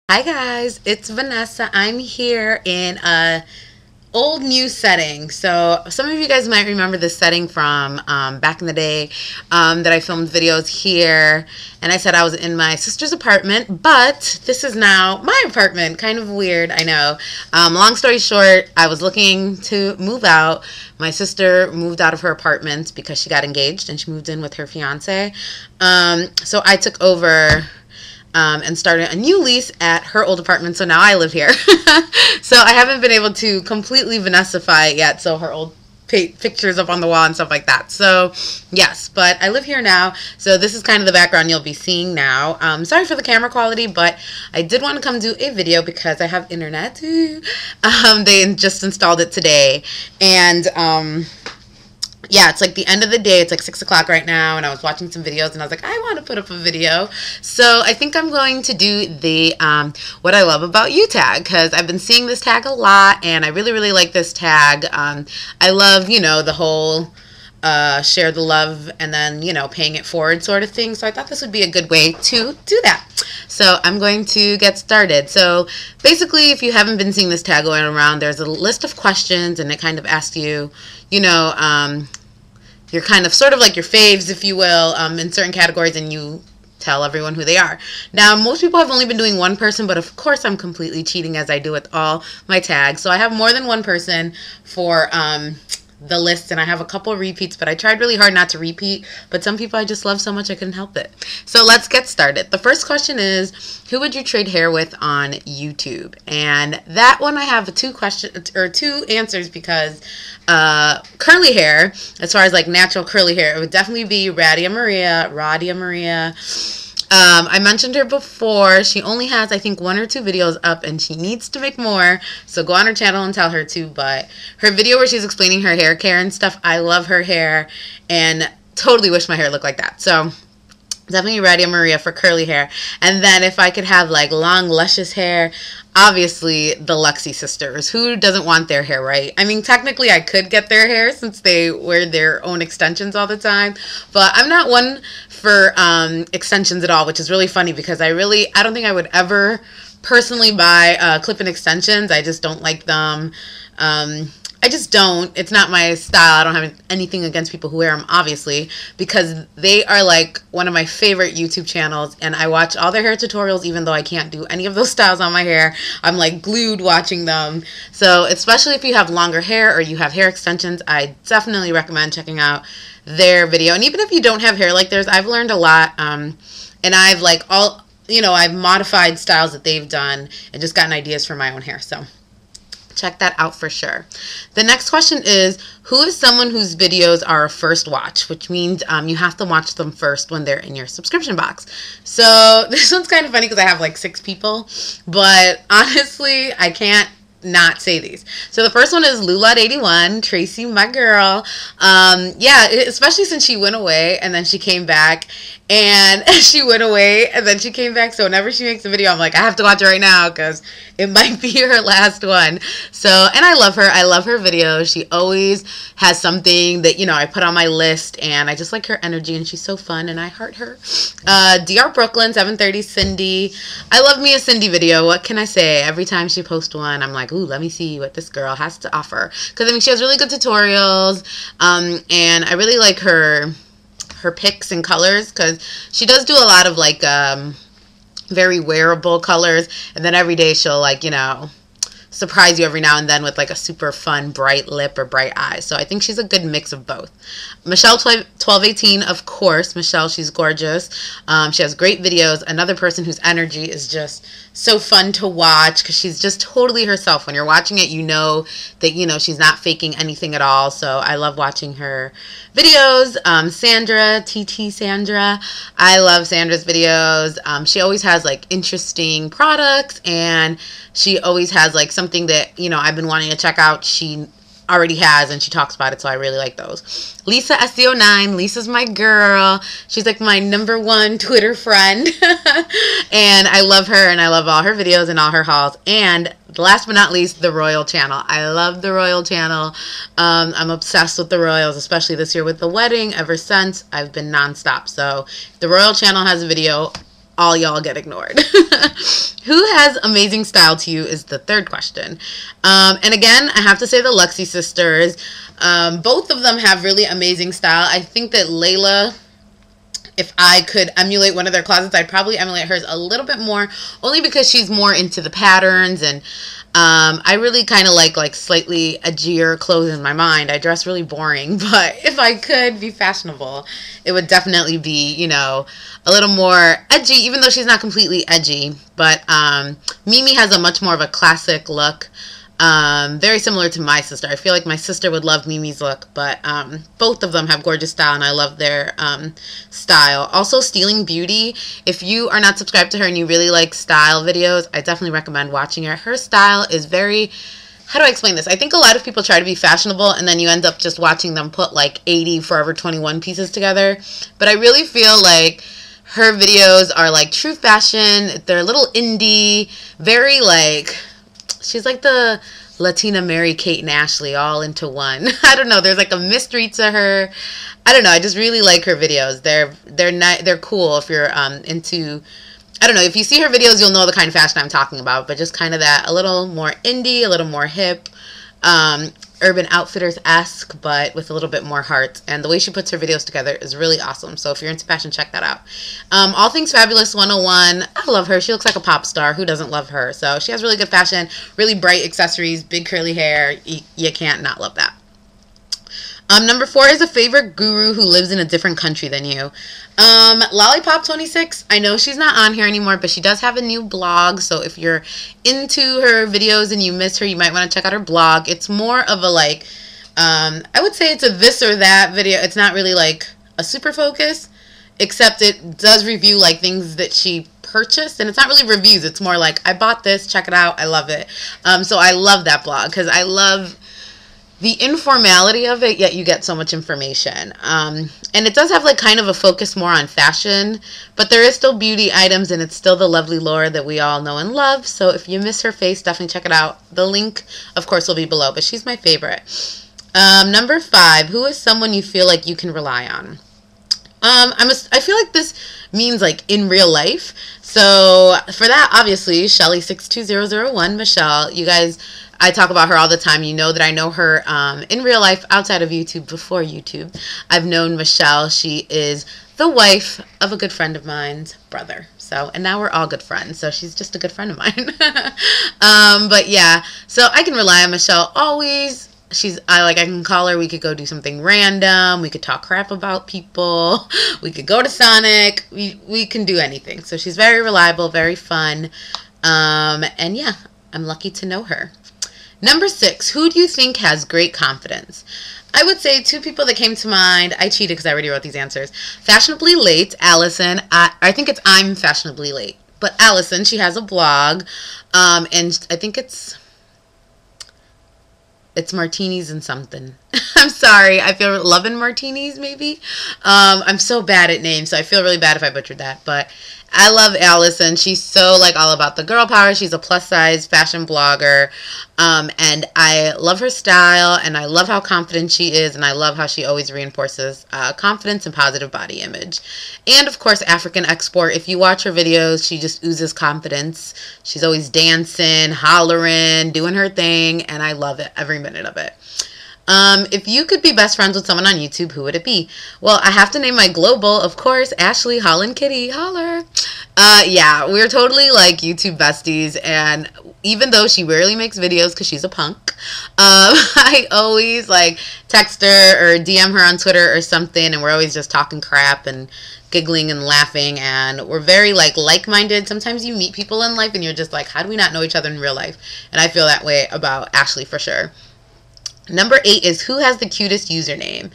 Hi guys, it's Vanessa. I'm here in a old new setting. So some of you guys might remember this setting from back in the day that I filmed videos here, and I said I was in my sister's apartment, but this is now my apartment. Kind of weird, I know. Long story short, I was looking to move out. My sister moved out of her apartment because she got engaged and she moved in with her fiance. So I took over and started a new lease at her old apartment, so now I live here. So I haven't been able to completely Vanessa-fy it yet, so her old pictures up on the wall and stuff like that. So yes, but I live here now, so this is kind of the background you'll be seeing now. Sorry for the camera quality, but I did want to come do a video because I have internet. They just installed it today, and yeah, it's like the end of the day. It's like 6 o'clock right now, and I was watching some videos, and I was like, I want to put up a video. So I think I'm going to do the what I love about you tag, because I've been seeing this tag a lot, and I really, really like this tag. I love, you know, the whole share the love and then, you know, paying it forward sort of thing. So I thought this would be a good way to do that. So I'm going to get started. So basically, if you haven't been seeing this tag going around, there's a list of questions, and it kind of asks you, you know, you're kind of sort of like your faves, if you will, in certain categories, and you tell everyone who they are. Now, most people have only been doing one person, but of course I'm completely cheating as I do with all my tags. So I have more than one person for the list, and I have a couple of repeats, but I tried really hard not to repeat, but some people I just love so much I couldn't help it. So let's get started. The first question is, who would you trade hair with on YouTube? And that one I have two answers, because curly hair, as far as like natural curly hair, it would definitely be RadiahMaria. I mentioned her before. She only has, I think, 1 or 2 videos up, and she needs to make more. So go on her channel and tell her to. But her video where she's explaining her hair care and stuff, I love her hair and totally wish my hair looked like that. So definitely RadiahMaria for curly hair. And then if I could have like long, luscious hair, obviously the Luxy sisters. Who doesn't want their hair, right? I mean, technically I could get their hair since they wear their own extensions all the time, but I'm not one for extensions at all, which is really funny because I don't think I would ever personally buy clip-in extensions. I just don't like them. I just don't. It's not my style. I don't have anything against people who wear them, obviously, because they are like one of my favorite YouTube channels, and I watch all their hair tutorials, even though I can't do any of those styles on my hair. I'm like glued watching them. So especially if you have longer hair or you have hair extensions, I definitely recommend checking out their video. And even if you don't have hair like theirs, I've learned a lot, and I've like I've modified styles that they've done and just gotten ideas for my own hair. So check that out for sure. The next question is, who is someone whose videos are a first watch, which means you have to watch them first when they're in your subscription box. So this one's kind of funny because I have like 6 people, but honestly, I can't not say these. So the first one is Lulot81, Tracy, my girl. Yeah, especially since she went away and then she came back, and she went away and then she came back. So whenever she makes a video, I'm like, I have to watch it right now because it might be her last one. So, and I love her. I love her videos. She always has something that, you know, I put on my list, and I just like her energy, and she's so fun, and I heart her. DR Brooklyn, 730 Cindy. I love me a Cindy video. What can I say? Every time she posts one, I'm like, ooh, let me see what this girl has to offer. Because, I mean, she has really good tutorials, and I really like her picks and colors, because she does do a lot of, like, very wearable colors, and then every day she'll, like, you know, surprise you every now and then with like a super fun bright lip or bright eyes. So I think she's a good mix of both. Michelle 1218, of course. Michelle, she's gorgeous. She has great videos. Another person whose energy is just so fun to watch because she's just totally herself. When you're watching it, you know that, you know, she's not faking anything at all. So I love watching her videos. Sandra, TTsandra. I love Sandra's videos. She always has like interesting products, and she always has like something that, you know, I've been wanting to check out. She already has, and she talks about it, so I really like those. Lisa SEO9, Lisa's my girl. She's like my #1 Twitter friend, and I love her, and I love all her videos and all her hauls. And last but not least, the Royal Channel. I love the Royal Channel. I'm obsessed with the Royals, especially this year with the wedding. Ever since, I've been nonstop. So if the Royal Channel has a video, all y'all get ignored. Who has amazing style to you is the third question. And again, I have to say the Luxy sisters. Both of them have really amazing style. I think that Layla, if I could emulate one of their closets, I'd probably emulate hers a little bit more, only because she's more into the patterns, and I really kind of like slightly edgier clothes in my mind. I dress really boring, but if I could be fashionable, it would definitely be, you know, a little more edgy, even though she's not completely edgy. But Mimi has a much more of a classic look. Very similar to my sister. I feel like my sister would love Mimi's look, but both of them have gorgeous style, and I love their style. Also, Stealing Beauty, if you are not subscribed to her and you really like style videos, I definitely recommend watching her. Her style is very, how do I explain this? I think a lot of people try to be fashionable and then you end up just watching them put like 80 Forever 21 pieces together, but I really feel like her videos are like true fashion. They're a little indie, very like, she's like the Latina Mary-Kate and Ashley all into one. I don't know. There's like a mystery to her. I don't know. I just really like her videos. They're cool if you're into, I don't know. If you see her videos, you'll know the kind of fashion I'm talking about. But just kind of that a little more indie, a little more hip, Urban Outfitters-esque, but with a little bit more heart. And the way she puts her videos together is really awesome. So if you're into fashion, check that out. All Things Fabulous 101. I love her. She looks like a pop star. Who doesn't love her? So she has really good fashion, really bright accessories, big curly hair. You can't not love that. Number 4 is a favorite guru who lives in a different country than you. Lollipop26, I know she's not on here anymore, but she does have a new blog. So if you're into her videos and you miss her, you might want to check out her blog. It's more of a like, I would say it's a this or that video. It's not really like a super focus, except it does review like things that she purchased, and it's not really reviews. It's more like, I bought this, check it out, I love it. So I love that blog because I love the informality of it, yet you get so much information. And it does have like kind of a focus more on fashion, but there is still beauty items, and it's still the lovely Laura that we all know and love. So if you miss her face, definitely check it out. The link, of course, will be below, but she's my favorite. Number 5, who is someone you feel like you can rely on? I feel like this means like in real life. So for that, obviously, Shelly62001, Michelle. You guys, I talk about her all the time. You know that I know her in real life, outside of YouTube, before YouTube. I've known Michelle. She is the wife of a good friend of mine's brother. So, and now we're all good friends. So she's just a good friend of mine. But yeah, so I can rely on Michelle always. I can call her. We could go do something random. We could talk crap about people. We could go to Sonic. We can do anything. So she's very reliable, very fun. And yeah, I'm lucky to know her. Number 6, who do you think has great confidence? I would say 2 people that came to mind. I cheated because I already wrote these answers. Fashionably Late, Allison. I think it's ImFashionablylate. But Allison, she has a blog. And I think it's martinis and something. I'm sorry. I feel loving martinis, maybe. I'm so bad at names, so I feel really bad if I butchered that. But I love Allison. She's so like all about the girl power. She's a plus size fashion blogger. And I love her style, and I love how confident she is, and I love how she always reinforces confidence and positive body image. And of course, AfricanExport. If you watch her videos, she just oozes confidence. She's always dancing, hollering, doing her thing, and I love it, every minute of it. If you could be best friends with someone on YouTube, who would it be? Well, I have to name my global, of course, Ashley, hollandkitty, holler. Yeah, we're totally like YouTube besties, and even though she rarely makes videos because she's a punk, I always like text her or DM her on Twitter or something, and we're always just talking crap and giggling and laughing, and we're very like-minded. Sometimes you meet people in life and you're just like, how do we not know each other in real life? And I feel that way about Ashley for sure. Number 8 is who has the cutest username?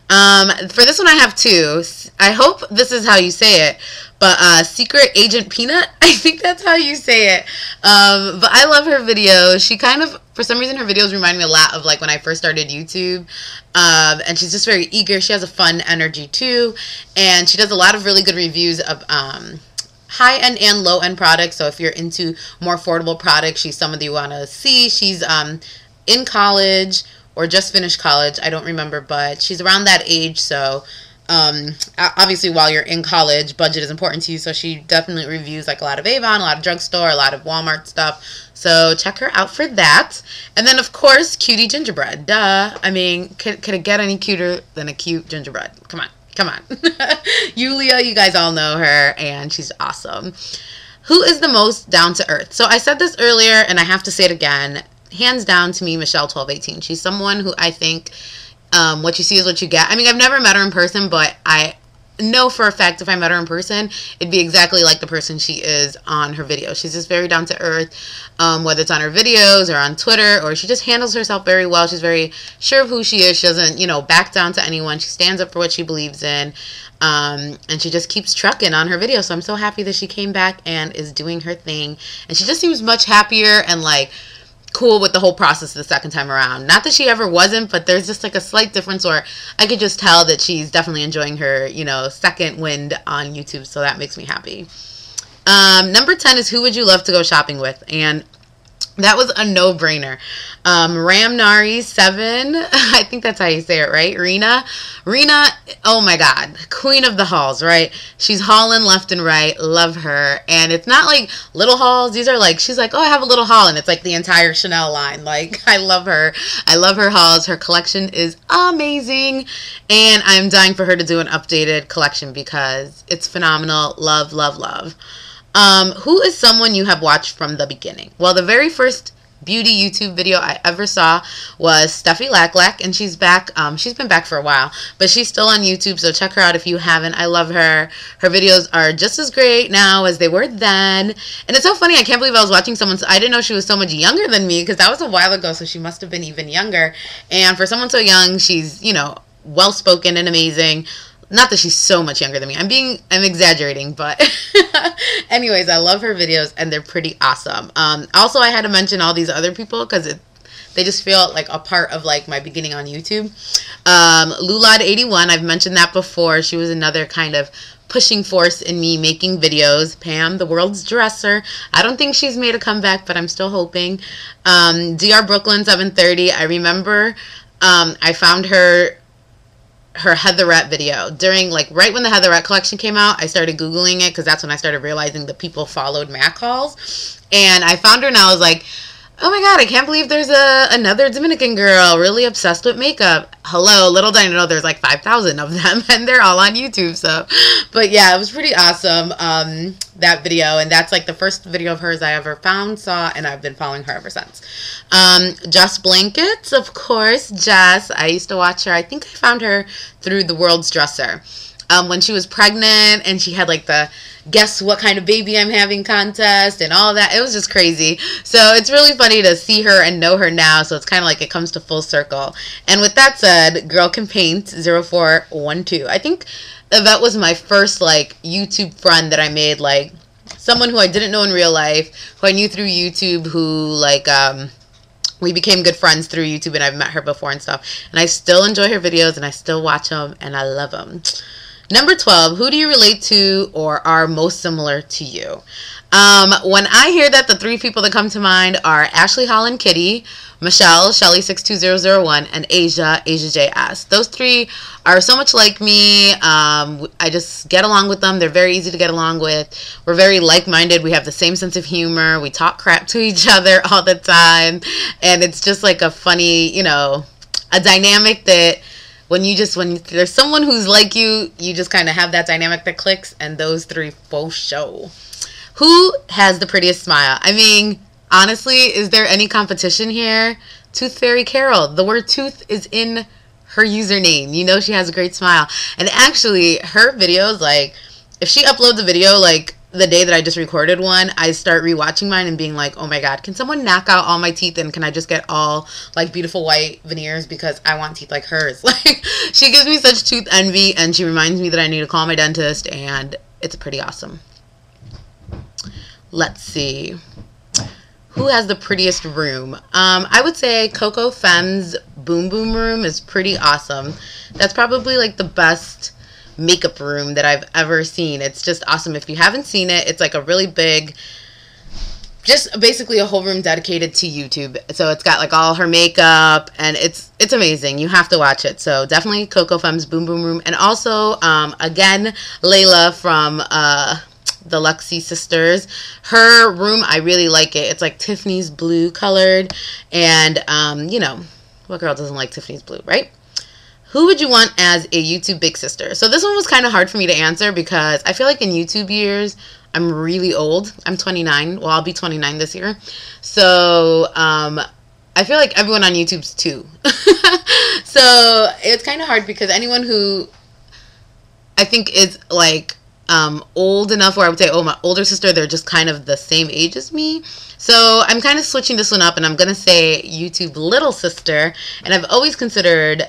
For this one, I have 2. I hope this is how you say it, but secretagtpeanut, I think that's how you say it. But I love her videos. She kind of, for some reason, her videos remind me a lot of like when I first started YouTube. And she's just very eager. She has a fun energy too, and she does a lot of really good reviews of high-end and low-end products. So if you're into more affordable products, she's someone that you want to see. She's in college or just finished college. I don't remember, but she's around that age, so obviously while you're in college, budget is important to you, so she definitely reviews like a lot of Avon, a lot of drugstore, a lot of Walmart stuff, so check her out for that. And then of course Cutie Gingerbread, duh. I mean, could it get any cuter than a cute gingerbread? Come on, come on. Yulia, you guys all know her, and she's awesome. Who is the most down to earth? So I said this earlier and I have to say it again. Hands down to me, Michelle 1218. She's someone who I think what you see is what you get. I mean, I've never met her in person, but I know for a fact if I met her in person, it'd be exactly like the person she is on her videos. She's just very down to earth, whether it's on her videos or on Twitter, or she just handles herself very well. She's very sure of who she is. She doesn't, you know, back down to anyone. She stands up for what she believes in. And she just keeps trucking on her videos. So I'm so happy that she came back and is doing her thing. And she just seems much happier and like cool with the whole process the second time around. Not that she ever wasn't, but there's just like a slight difference where I could just tell that she's definitely enjoying her, you know, second wind on YouTube. So that makes me happy. Number 10 is who would you love to go shopping with? And that was a no-brainer. Ramnari7, I think that's how you say it, right? Rena, oh my God, queen of the hauls, right? She's hauling left and right, love her. And it's not like little hauls. These are like, she's like, oh, I have a little haul, and it's like the entire Chanel line. Like, I love her. I love her hauls. Her collection is amazing, and I'm dying for her to do an updated collection because it's phenomenal. Love, love, love. Who is someone you have watched from the beginning? Well, the very first beauty YouTube video I ever saw was Steffi Lack, and she's back. She's been back for a while, but she's still on YouTube, so check her out if you haven't. I love her. Her videos are just as great now as they were then. And it's so funny, I can't believe I was watching someone, I didn't know she was so much younger than me, because that was a while ago, so she must have been even younger. And for someone so young, she's, you know, well-spoken and amazing. Not that she's so much younger than me. I'm exaggerating, but anyways, I love her videos and they're pretty awesome. Also, I had to mention all these other people because they just feel like a part of like my beginning on YouTube. Lulad81, I've mentioned that before. She was another kind of pushing force in me making videos. Pam, the world's dresser. I don't think she's made a comeback, but I'm still hoping. DR Brooklyn 730. I remember I found her Heatherette video during, like, right when the Heatherette collection came out. I started Googling it because that's when I started realizing that people followed MAC hauls, and I found her and I was like, oh my God, I can't believe there's another Dominican girl really obsessed with makeup. Hello, little did I know there's like 5,000 of them, and they're all on YouTube. So, but yeah, it was pretty awesome, that video, and that's like the first video of hers I ever saw, and I've been following her ever since. Jess Blankets, of course, Jess. I used to watch her. I think I found her through The World's Dresser. When she was pregnant and she had like the guess what kind of baby I'm having contest and all that. It was just crazy. So it's really funny to see her and know her now. So it's kind of like it comes to full circle. And with that said, Girl Can Paint 0412. I think Yvette was my first like YouTube friend that I made, like someone who I didn't know in real life, who I knew through YouTube, who like we became good friends through YouTube, and I've met her before and stuff. And I still enjoy her videos and I still watch them and I love them. Number 12, who do you relate to or are most similar to you? When I hear that, the three people that come to mind are Ashley hollandkitty, Michelle, Shelly62001, and Asia JS. Those three are so much like me. I just get along with them. They're very easy to get along with. We're very like-minded. We have the same sense of humor. We talk crap to each other all the time. And it's just like a funny, you know, a dynamic that when there's someone who's like you, you just kind of have that dynamic that clicks, and those three for show. Who has the prettiest smile? I mean, honestly, is there any competition here? Tooth Fairy Carol. The word tooth is in her username. You know she has a great smile. And actually, her videos, like, if she uploads a video, like, the day that I just recorded one, I start rewatching mine and being like, oh my God, can someone knock out all my teeth, and can I just get all like beautiful white veneers because I want teeth like hers? Like, she gives me such tooth envy, and she reminds me that I need to call my dentist, and it's pretty awesome. Let's see. Who has the prettiest room? I would say Coco Femme's Boom Boom room is pretty awesome. That's probably like the best makeup room that I've ever seen. It's just awesome. If you haven't seen it, it's like a really big just basically a whole room dedicated to YouTube. So it's got like all her makeup, and it's amazing. You have to watch it. So definitely Coco Fem's Boom Boom Room. And also, again, Layla from the Luxy sisters. Her room, I really like it. It's like Tiffany's blue colored. And, you know, what girl doesn't like Tiffany's blue, right? Who would you want as a YouTube big sister? So this one was kind of hard for me to answer because I feel like in YouTube years, I'm really old. I'm 29. Well, I'll be 29 this year. So, I feel like everyone on YouTube's 2. So, it's kind of hard because anyone who I think is like old enough where I would say, oh, my older sister, they're just kind of the same age as me. So, I'm kind of switching this one up, and I'm going to say YouTube little sister. And I've always considered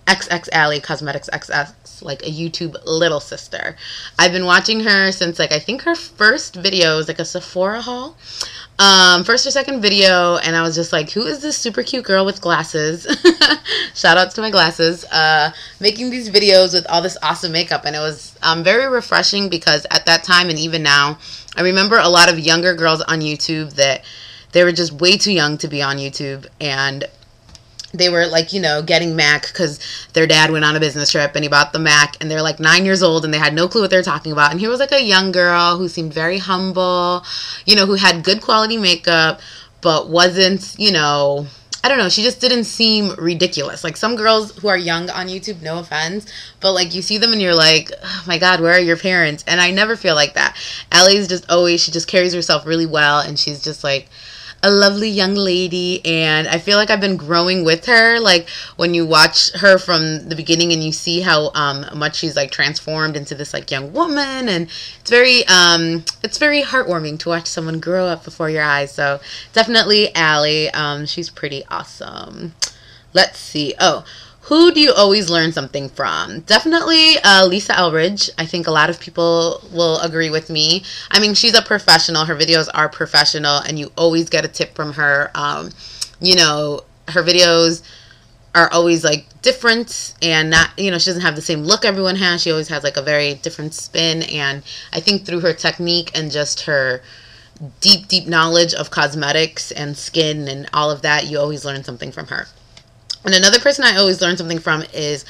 XX Alley Cosmetics XX like a YouTube little sister. I've been watching her since like I think her first video was like a Sephora haul, first or second video, and I was just like, who is this super cute girl with glasses? Shout outs to my glasses, making these videos with all this awesome makeup. And it was very refreshing because at that time and even now, I remember a lot of younger girls on YouTube that they were just way too young to be on YouTube, and they were like, you know, getting Mac because their dad went on a business trip and he bought the Mac, and they're like 9 years old and they had no clue what they're talking about. And here was like a young girl who seemed very humble, you know, who had good quality makeup, but wasn't, you know, I don't know, she just didn't seem ridiculous. Like some girls who are young on YouTube, no offense, but like you see them and you're like, oh my God, where are your parents? And I never feel like that. Allie's just always, she just carries herself really well, and she's just like a lovely young lady, and I feel like I've been growing with her. Like when you watch her from the beginning and you see how much she's like transformed into this like young woman, and it's very heartwarming to watch someone grow up before your eyes. So definitely Allie. She's pretty awesome. Let's see. Oh, who do you always learn something from? Definitely Lisa Elridge. I think a lot of people will agree with me. I mean, she's a professional. Her videos are professional, and you always get a tip from her. You know, her videos are always like different and not, you know, she doesn't have the same look everyone has. She always has like a very different spin, and I think through her technique and just her deep knowledge of cosmetics and skin and all of that, you always learn something from her. And another person I always learn something from is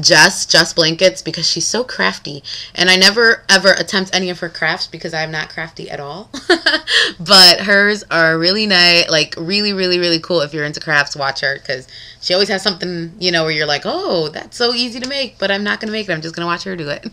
Jess Blankets, because she's so crafty. And I never ever attempt any of her crafts because I'm not crafty at all. But hers are really nice, like really cool. If you're into crafts, watch her, because she always has something, you know, where you're like, oh, that's so easy to make, but I'm not going to make it. I'm just going to watch her do it.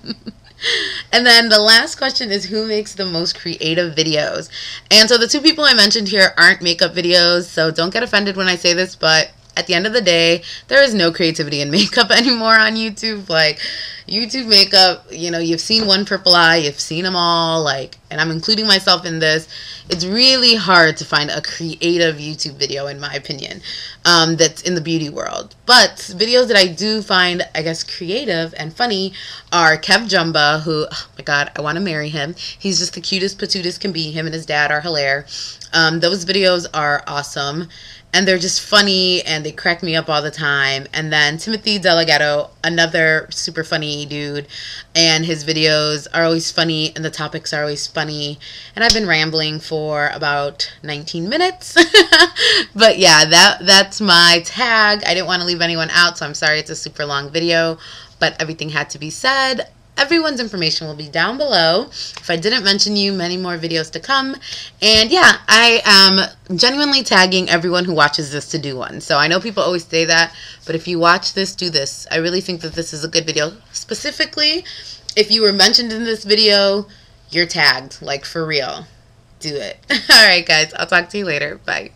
And then the last question is, who makes the most creative videos? And so the two people I mentioned here aren't makeup videos, so don't get offended when I say this, but at the end of the day, there is no creativity in makeup anymore on YouTube. Like, YouTube makeup, you know, you've seen One Purple Eye, you've seen them all, like, and I'm including myself in this. It's really hard to find a creative YouTube video, in my opinion, that's in the beauty world. But videos that I do find, I guess, creative and funny are Kev Jumba, who, oh my God, I want to marry him. He's just the cutest patootis can be. Him and his dad are hilarious. Those videos are awesome. And they're just funny, and they crack me up all the time. And then Timothy Delgado, another super funny dude, and his videos are always funny, and the topics are always funny. And I've been rambling for about 19 minutes. But yeah, that's my tag. I didn't want to leave anyone out, so I'm sorry it's a super long video, but everything had to be said. Everyone's information will be down below. If I didn't mention you, many more videos to come. And yeah, I am genuinely tagging everyone who watches this to do one. So I know people always say that, but if you watch this, do this. I really think that this is a good video. Specifically, if you were mentioned in this video, you're tagged. Like, for real. Do it. Alright guys, I'll talk to you later. Bye.